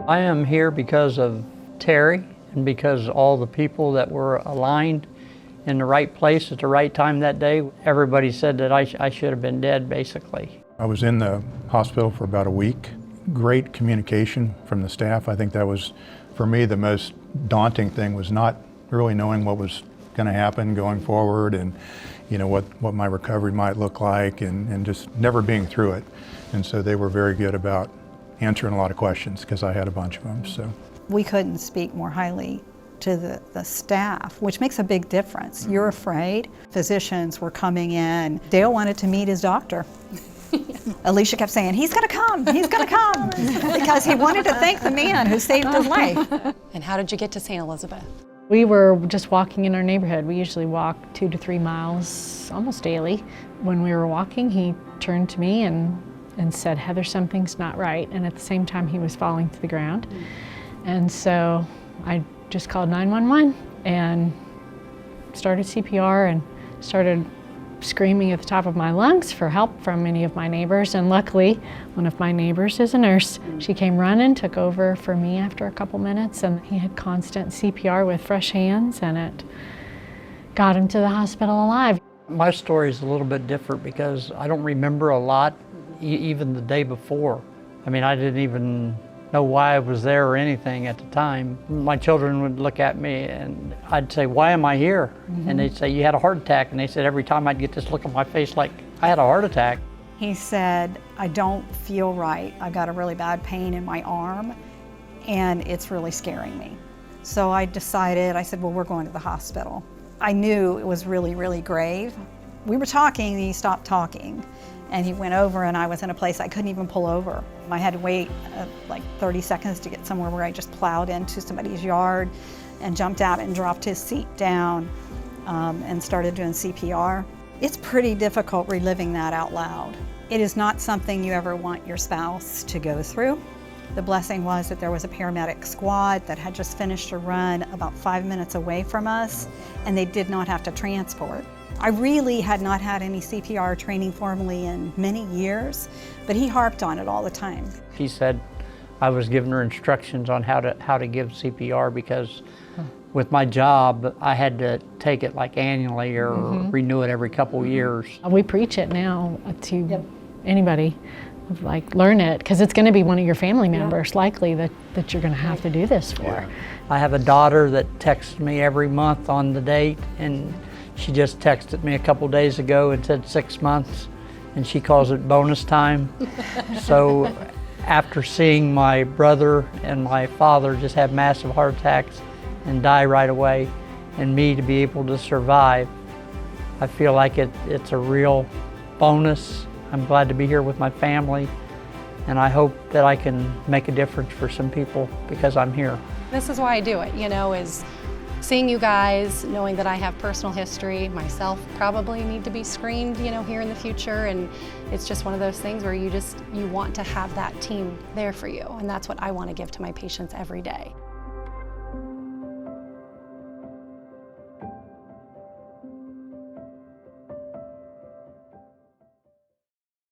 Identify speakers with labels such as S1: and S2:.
S1: I am here because of Terry and because all the people that were aligned in the right place at the right time that day. Everybody said that I should have been dead, basically.
S2: I was in the hospital for about a week. Great communication from the staff. I think that was, for me, the most daunting thing was not really knowing what was going to happen going forward and what my recovery might look like and just never being through it. And so they were very good about answering a lot of questions because I had a bunch of them. So
S3: we couldn't speak more highly to the staff, which makes a big difference. You're afraid. Physicians were coming in. Dale wanted to meet his doctor. Alicia kept saying, he's gonna come, because he wanted to thank the man who saved his life.
S4: And how did you get to St. Elizabeth?
S5: We were just walking in our neighborhood. We usually walk 2 to 3 miles almost daily. When we were walking, he turned to me and said, Heather, something's not right. And at the same time, he was falling to the ground. And so I just called 911 and started CPR and started screaming at the top of my lungs for help from any of my neighbors. And luckily, one of my neighbors is a nurse. She came running, took over for me after a couple minutes, and he had constant CPR with fresh hands, and it got him to the hospital alive.
S1: My story is a little bit different because I don't remember a lot, even the day before. I mean, I didn't even know why I was there or anything at the time. My children would look at me and I'd say, why am I here? And they'd say, you had a heart attack. And they said every time I'd get this look on my face like I had a heart attack.
S3: He said, I don't feel right. I got a really bad pain in my arm and it's really scaring me. So I said, well, we're going to the hospital. I knew it was really, really grave. We were talking and he stopped talking. And he went over and I was in a place I couldn't even pull over. I had to wait like 30 seconds to get somewhere where I just plowed into somebody's yard and jumped out and dropped his seat down and started doing CPR. It's pretty difficult reliving that out loud. It is not something you ever want your spouse to go through. The blessing was that there was a paramedic squad that had just finished a run about 5 minutes away from us, and they did not have to transport. I really had not had any CPR training formally in many years, but he harped on it all the time.
S1: He said I was giving her instructions on how to give CPR because with my job, I had to take it like annually or renew it every couple years.
S5: We preach it now to anybody, like learn it, because it's going to be one of your family members likely that you're going to have to do this for.
S1: Yeah. I have a daughter that texts me every month on the date, and she just texted me a couple days ago and said 6 months, and she calls it bonus time. So after seeing my brother and my father just have massive heart attacks and die right away, and me to be able to survive, I feel like it's a real bonus. I'm glad to be here with my family, and I hope that I can make a difference for some people because I'm here.
S4: This is why I do it, is seeing you guys, knowing that I have personal history, myself probably need to be screened, here in the future, and it's just one of those things where you want to have that team there for you, and that's what I want to give to my patients every day.